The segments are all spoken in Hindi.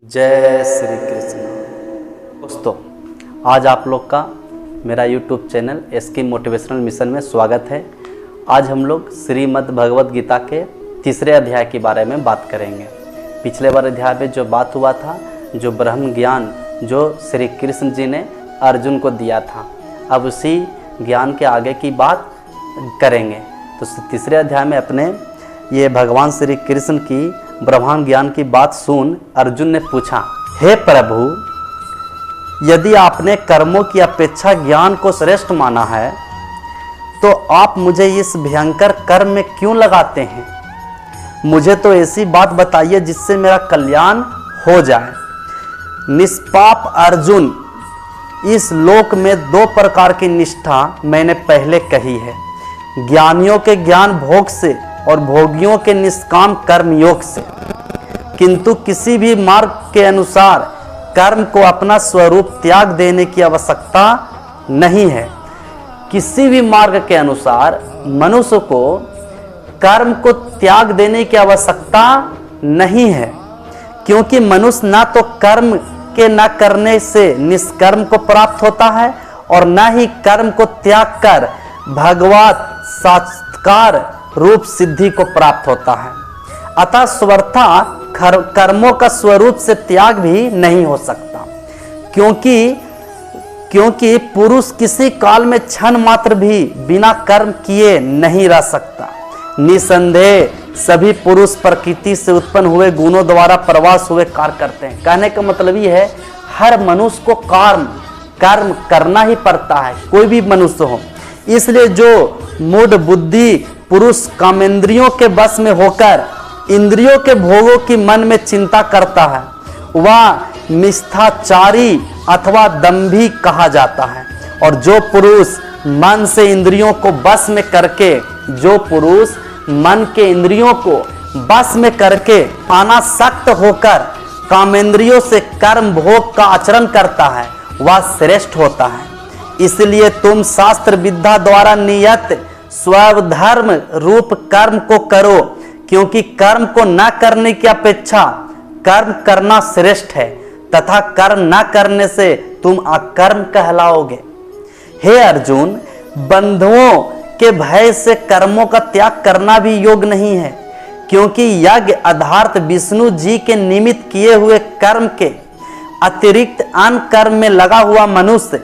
जय श्री कृष्ण। दोस्तों, आज आप लोग का मेरा YouTube channel SK motivational mission में स्वागत है। आज हम लोग श्रीमद् भगवद गीता के तीसरे अध्याय के बारे में बात करेंगे। पिछले बार अध्याय में जो बात हुआ था, जो ब्रह्म ज्ञान जो श्री कृष्ण जी ने अर्जुन को दिया था, अब उसी ज्ञान के आगे की बात करेंगे। तो तीसरे अध्याय में अपने ये भगवान श्री कृष्ण की ब्रह्मांड ज्ञान की बात सुन अर्जुन ने पूछा, हे प्रभु, यदि आपने कर्मों की अपेक्षा ज्ञान को श्रेष्ठ माना है तो आप मुझे इस भयंकर कर्म में क्यों लगाते हैं? मुझे तो ऐसी बात बताइए जिससे मेरा कल्याण हो जाए। निष्पाप अर्जुन, इस लोक में दो प्रकार की निष्ठा मैंने पहले कही है, ज्ञानियों के ज्ञान भोग से और भोगियों के निष्काम कर्म योग से। किंतु किसी भी मार्ग के अनुसार कर्म को अपना स्वरूप त्याग देने की आवश्यकता नहीं है। किसी भी मार्ग के अनुसार मनुष्य को कर्म को त्याग देने की आवश्यकता नहीं है, क्योंकि मनुष्य ना तो कर्म के न करने से निष्कर्म को प्राप्त होता है और न ही कर्म को त्याग कर भगवत साक्षात्कार रूप सिद्धि को प्राप्त होता है। अतः स्वरथा कर्मों का स्वरूप से त्याग भी नहीं हो सकता, क्योंकि पुरुष किसी काल में क्षण मात्र भी बिना कर्म किए नहीं रह सकता। निसंदेह सभी पुरुष प्रकृति से उत्पन्न हुए गुणों द्वारा प्रवास हुए कार्य करते हैं। कहने का मतलब ये है, हर मनुष्य को कर्म करना ही पड़ता है, कोई भी मनुष्य हो। इसलिए जो मूढ़ बुद्धि पुरुष कामेंद्रियों के बस में होकर इंद्रियों के भोगों की मन में चिंता करता है, वह मिथ्याचारी अथवा दंभी कहा जाता है। और जो पुरुष मन से इंद्रियों को बस में करके मन के इंद्रियों को बस में करके अनासक्त होकर कामेंद्रियों से कर्म भोग का आचरण करता है, वह श्रेष्ठ होता है। इसलिए तुम शास्त्र विद्या द्वारा नियत स्वधर्म रूप कर्म को करो, क्योंकि कर्म को न करने की अपेक्षा कर्म करना श्रेष्ठ है, तथा कर्म न करने से तुम अकर्म कहलाओगे। हे अर्जुन, बंधुओं के भय से कर्मों का त्याग करना भी योग नहीं है, क्योंकि यज्ञ अर्थात विष्णु जी के निमित्त किए हुए कर्म के अतिरिक्त अन्य कर्म में लगा हुआ मनुष्य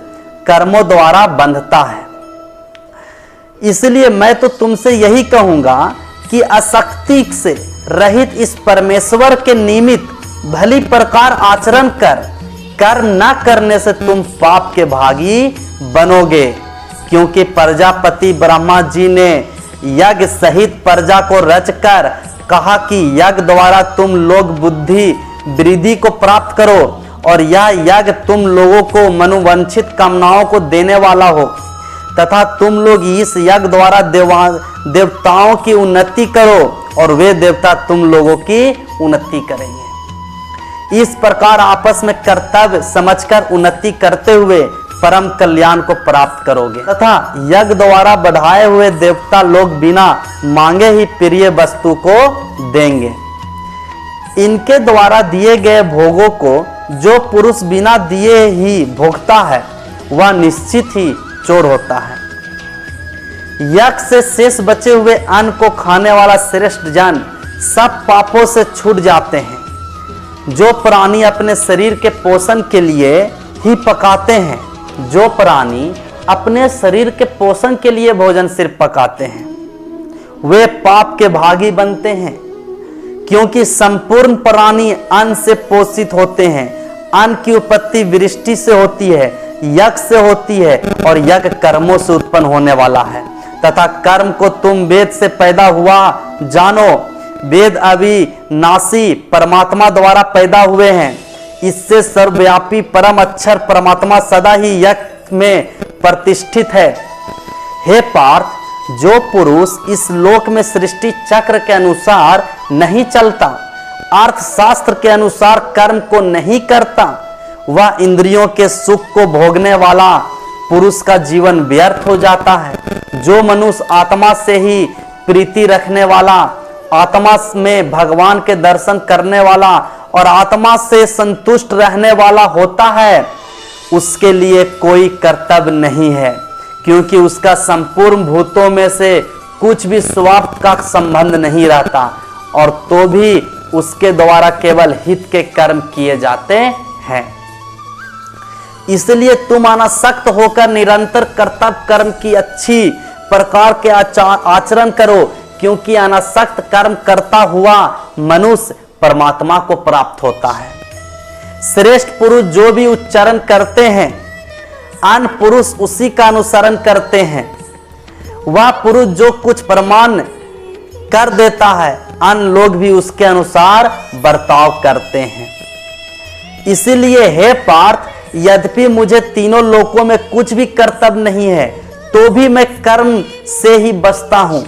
कर्मों द्वारा बंधता है। इसलिए मैं तो तुमसे यही कहूंगा कि आसक्ति से रहित इस परमेश्वर के निमित्त भली प्रकार आचरण कर कर्म न करने से तुम पाप के भागी बनोगे। क्योंकि प्रजापति ब्रह्मा जी ने यज्ञ सहित प्रजा को रचकर कहा कि यज्ञ द्वारा तुम लोग बुद्धि वृद्धि को प्राप्त करो, और यह यज्ञ तुम लोगों को मनोवांछित कामनाओं को देने वाला हो, तथा तुम लोग इस यज्ञ द्वारा देवताओं की उन्नति करो और वे देवता तुम लोगों की उन्नति करेंगे। इस प्रकार आपस में कर्तव्य समझकर उन्नति करते हुए परम कल्याण को प्राप्त करोगे, तथा यज्ञ द्वारा बढ़ाए हुए देवता लोग बिना मांगे ही प्रिय वस्तु को देंगे। इनके द्वारा दिए गए भोगों को जो पुरुष बिना दिए ही भोगता है, वह निश्चित ही चोर होता है। यज्ञ से शेष बचे हुए अन्न को खाने वाला श्रेष्ठ जन सब पापों से छूट जाते हैं। जो प्राणी अपने शरीर के पोषण के लिए ही पकाते हैं, जो प्राणी अपने शरीर के पोषण के लिए भोजन सिर्फ पकाते हैं, वे पाप के भागी बनते हैं। क्योंकि संपूर्ण प्राणी अन्न से पोषित होते हैं। अन्न की उत्पत्ति वृष्टि से होती है, यज्ञ से होती है, और यज्ञ कर्मों से उत्पन्न होने वाला है। तथा कर्म को तुम वेद से पैदा हुआ जानो। वेद अविनाशी परमात्मा द्वारा पैदा हुए हैं। इससे सर्वव्यापी परम अक्षर परमात्मा सदा ही यज्ञ में प्रतिष्ठित है। हे पार्थ, जो पुरुष इस लोक में सृष्टि चक्र के अनुसार नहीं चलता, अर्थशास्त्र के अनुसार कर्म को नहीं करता, वह इंद्रियों के सुख को भोगने वाला पुरुष का जीवन व्यर्थ हो जाता है। जो मनुष्य आत्मा से ही प्रीति रखने वाला, आत्मा में भगवान के दर्शन करने वाला और आत्मा से संतुष्ट रहने वाला होता है, उसके लिए कोई कर्तव्य नहीं है, क्योंकि उसका संपूर्ण भूतों में से कुछ भी स्वार्थ का संबंध नहीं रहता, और तो भी उसके द्वारा केवल हित के कर्म किए जाते हैं। इसलिए तुम अनासक्त होकर निरंतर कर्तव्य कर्म की अच्छी प्रकार के आचरण करो, क्योंकि अनासक्त कर्म करता हुआ मनुष्य परमात्मा को प्राप्त होता है। श्रेष्ठ पुरुष जो भी उच्चारण करते हैं, अन्य पुरुष उसी का अनुसरण करते हैं। वह पुरुष जो कुछ प्रमाण कर देता है, अन्य लोग भी उसके अनुसार बर्ताव करते हैं। इसीलिए हे पार्थ, यद्यपि मुझे तीनों लोकों में कुछ भी कर्तव्य नहीं है, तो भी मैं कर्म से ही बचता हूं।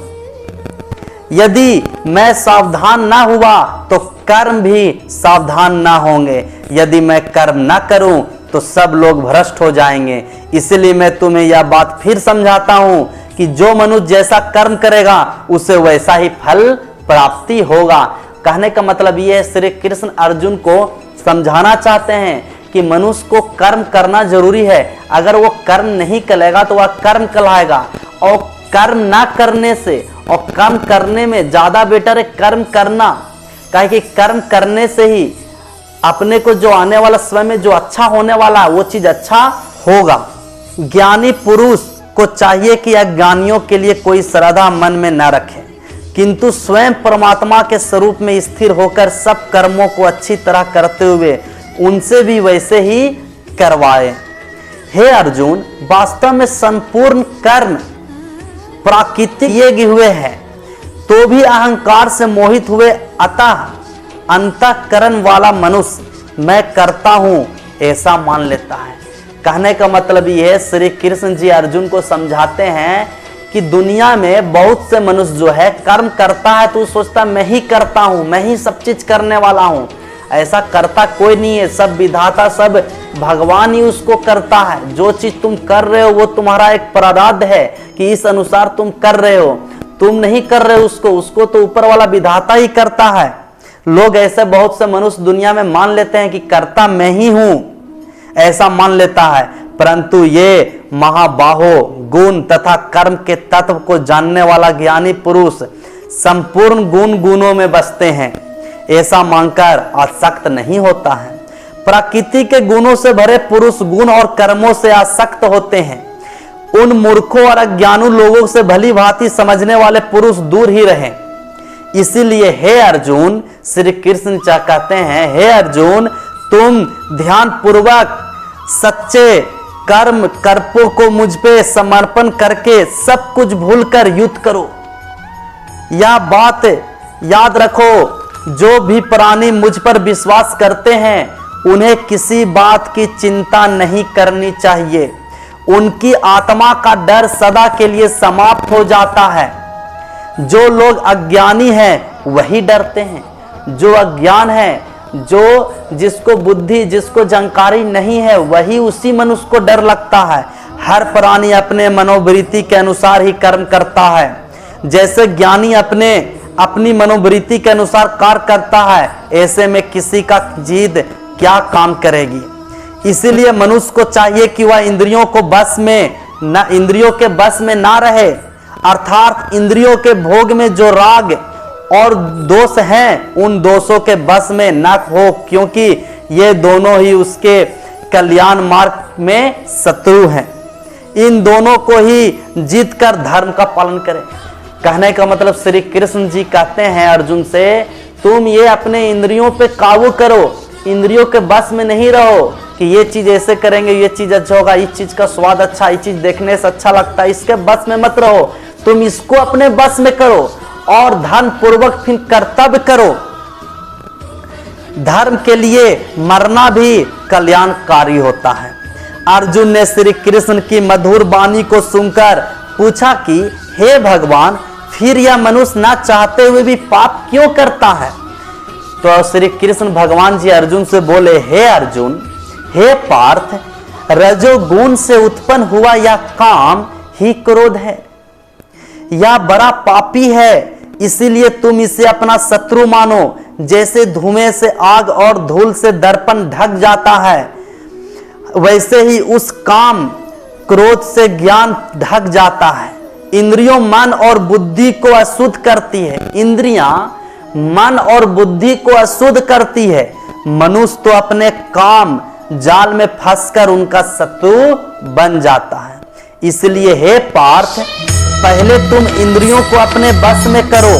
यदि मैं सावधान ना हुआ तो कर्म भी सावधान ना होंगे। यदि मैं कर्म ना करूं तो सब लोग भ्रष्ट हो जाएंगे। इसलिए मैं तुम्हें यह बात फिर समझाता हूं कि जो मनुष्य जैसा कर्म करेगा उसे वैसा ही फल प्राप्ति होगा। कहने का मतलब यह है, श्री कृष्ण अर्जुन को समझाना चाहते हैं कि मनुष्य को कर्म करना जरूरी है। अगर वो कर्म नहीं करेगा तो वह कर्म कहलाएगा, और कर्म ना करने से और कर्म करने में ज्यादा बेटर है कर्म करना। काहे कि कर्म करने से ही अपने को जो आने वाला समय में जो अच्छा होने वाला है वो चीज अच्छा होगा। ज्ञानी पुरुष को चाहिए कि अज्ञानियों के लिए कोई श्रद्धा मन में न रखे, किंतु स्वयं परमात्मा के स्वरूप में स्थिर होकर सब कर्मों को अच्छी तरह करते हुए उनसे भी वैसे ही करवाए। हे अर्जुन, वास्तव में संपूर्ण कर्म प्राकृतिक किए हुए हैं, तो भी अहंकार से मोहित हुए अतः अंतःकरण वाला मनुष्य मैं करता हूं ऐसा मान लेता है। कहने का मतलब यह है, श्री कृष्ण जी अर्जुन को समझाते हैं कि दुनिया में बहुत से मनुष्य जो है कर्म करता है तो सोचता मैं ही करता हूं, मैं ही सब चीज करने वाला हूं। ऐसा करता कोई नहीं है, सब विधाता सब भगवान ही उसको करता है। जो चीज तुम कर रहे हो वो तुम्हारा एक प्रारब्ध है कि इस अनुसार तुम कर रहे हो, तुम नहीं कर रहे हो उसको तो ऊपर वाला विधाता ही करता है। लोग ऐसे बहुत से मनुष्य दुनिया में मान लेते हैं कि करता मैं ही हूं, ऐसा मान लेता है, परंतु ये महाबाहो गुण तथा कर्म के तत्व को जानने वाला ज्ञानी पुरुष संपूर्ण गुणों में बसते हैं, ऐसा मानकर आसक्त नहीं होता है। प्रकृति के गुणों से भरे पुरुष गुण और कर्मों से आसक्त होते हैं। उन मूर्खों और अज्ञानू लोगों से भली भांति समझने वाले पुरुष दूर ही रहें। इसीलिए हे अर्जुन, श्री कृष्ण कहते हैं, हे अर्जुन, तुम ध्यान पूर्वक सच्चे कर्म कर्पों को मुझ पे समर्पण करके सब कुछ भूलकर युद्ध करो। यह बात याद रखो, जो भी प्राणी मुझ पर विश्वास करते हैं उन्हें किसी बात की चिंता नहीं करनी चाहिए। उनकी आत्मा का डर सदा के लिए समाप्त हो जाता है। जो लोग अज्ञानी हैं वही डरते हैं। जो अज्ञान है, जिसको बुद्धि, जिसको जानकारी नहीं है, वही उसी मनुष्य को डर लगता है। हर प्राणी अपने मनोवृत्ति के अनुसार ही कर्म करता है। जैसे ज्ञानी अपनी मनोवृत्ति के अनुसार कार्य करता है, ऐसे में किसी का जिद क्या काम करेगी। इसीलिए मनुष्य को चाहिए कि वह इंद्रियों के बस में ना रहे, अर्थात इंद्रियों के भोग में जो राग और दोष हैं उन दोषों के बस में न हो, क्योंकि ये दोनों ही उसके कल्याण मार्ग में शत्रु हैं। इन दोनों को ही जीत कर धर्म का पालन करें। कहने का मतलब श्री कृष्ण जी कहते हैं अर्जुन से, तुम ये अपने इंद्रियों पे काबू करो, इंद्रियों के बस में नहीं रहो कि ये चीज ऐसे करेंगे, ये चीज अच्छा होगा, इस चीज का स्वाद अच्छा, ये चीज देखने से अच्छा लगता है, इसके बस में मत रहो। तुम इसको अपने बस में करो और धर्म पूर्वक फिर कर्तव्य करो। धर्म के लिए मरना भी कल्याणकारी होता है। अर्जुन ने श्री कृष्ण की मधुर वाणी को सुनकर पूछा कि हे भगवान, फिर यह मनुष्य ना चाहते हुए भी पाप क्यों करता है? तो श्री कृष्ण भगवान जी अर्जुन से बोले, हे अर्जुन, हे पार्थ, रजोगुण से उत्पन्न हुआ यह काम ही क्रोध है। यह बड़ा पापी है। इसीलिए तुम इसे अपना शत्रु मानो। जैसे धुएं से आग और धूल से दर्पण ढक जाता है, वैसे ही उस काम क्रोध से ज्ञान ढक जाता है। इंद्रियों मन और बुद्धि को अशुद्ध करती है। इंद्रियां मन और बुद्धि को अशुद्ध करती है। मनुष्य तो अपने काम जाल में फंसकर उनका शत्रु बन जाता है। इसलिए हे पार्थ, पहले तुम इंद्रियों को अपने बस में करो,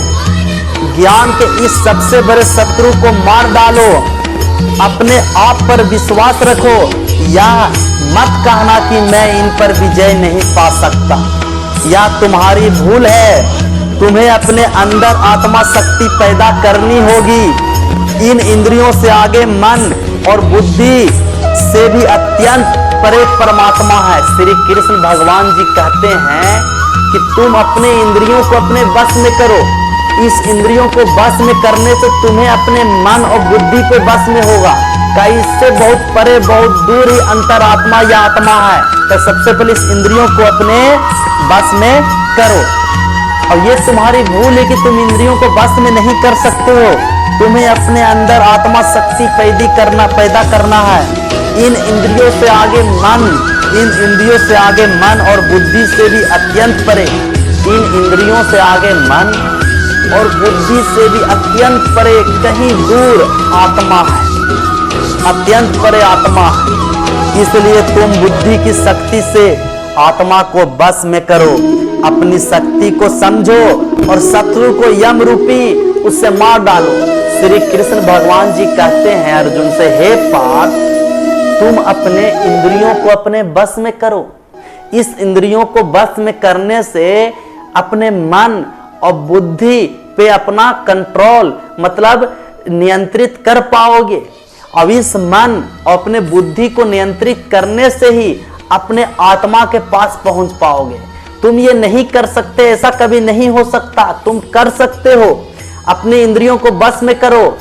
ज्ञान के इस सबसे बड़े शत्रु को मार डालो। अपने आप पर विश्वास रखो, यह मत कहना कि मैं इन पर विजय नहीं पा सकता। यह तुम्हारी भूल है। तुम्हें अपने अंदर आत्मा शक्ति पैदा करनी होगी। इन इंद्रियों से आगे मन और बुद्धि से भी अत्यंत परे परमात्मा है। श्री कृष्ण भगवान जी कहते हैं कि तुम अपने इंद्रियों को अपने बस में करो। इस इंद्रियों को बस में करने से तुम्हें अपने मन और बुद्धि पे बस में होगा। का इससे बहुत परे बहुत दूर ही अंतरात्मा या आत्मा है। तो सबसे पहले इस इंद्रियों को अपने बस में करो। और ये तुम्हारी भूल है कि तुम इंद्रियों को बस में नहीं कर सकते हो। तुम्हें अपने अंदर आत्मा शक्ति पैदा करना है। इन इंद्रियों से आगे मन और बुद्धि से भी अत्यंत परे। इन इंद्रियों से आगे मन और बुद्धि से भी अत्यंत परे कहीं दूर आत्मा है, अत्यंत परे आत्मा है। इसलिए तुम बुद्धि की शक्ति से आत्मा को बस में करो। अपनी शक्ति को समझो और शत्रु को यम रूपी उससे मार डालो। श्री कृष्ण भगवान जी कहते हैं अर्जुन से, हे पार्थ, तुम अपने इंद्रियों को अपने बस में करो। इस इंद्रियों को बस में करने से अपने मन और बुद्धि पे अपना कंट्रोल मतलब नियंत्रित कर पाओगे। अब इस मन और अपने बुद्धि को नियंत्रित करने से ही अपने आत्मा के पास पहुंच पाओगे। तुम ये नहीं कर सकते, ऐसा कभी नहीं हो सकता। तुम कर सकते हो। अपनी इंद्रियों को बस में करो,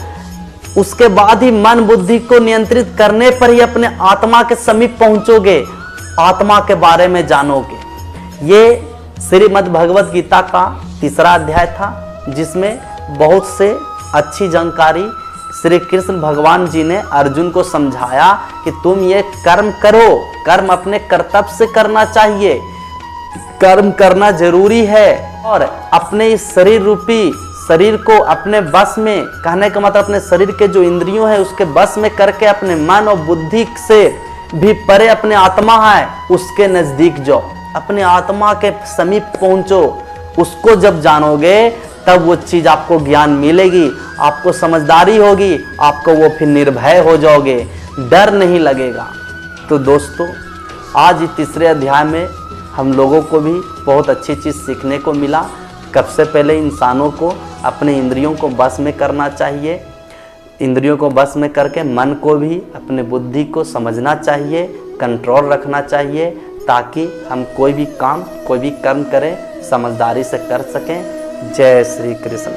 उसके बाद ही मन बुद्धि को नियंत्रित करने पर ही अपने आत्मा के समीप पहुंचोगे, आत्मा के बारे में जानोगे। ये श्रीमद् भगवत गीता का 3रा अध्याय था, जिसमें बहुत से अच्छी जानकारी श्री कृष्ण भगवान जी ने अर्जुन को समझाया कि तुम ये कर्म करो। कर्म अपने कर्तव्य से करना चाहिए, कर्म करना जरूरी है। और अपने इस शरीर को अपने बस में, कहने का मतलब अपने शरीर के जो इंद्रियों है उसके बस में करके अपने मन और बुद्धि से भी परे अपने आत्मा है उसके नजदीक जाओ, अपने आत्मा के समीप पहुंचो। उसको जब जानोगे तब वो चीज आपको ज्ञान मिलेगी, आपको समझदारी होगी, आपको वो फिर निर्भय हो जाओगे, डर नहीं लगेगा। तो दोस्तों, आज इस 3रे अध्याय में हम लोगों को भी बहुत अच्छी चीज सीखने को मिला। सबसे पहले इंसानों को अपने इंद्रियों को बस में करना चाहिए। इंद्रियों को बस में करके मन को भी, अपने बुद्धि को समझना चाहिए, कंट्रोल रखना चाहिए, ताकि हम कोई भी काम, कोई भी कर्म करें समझदारी से कर सकें। जय श्री कृष्ण।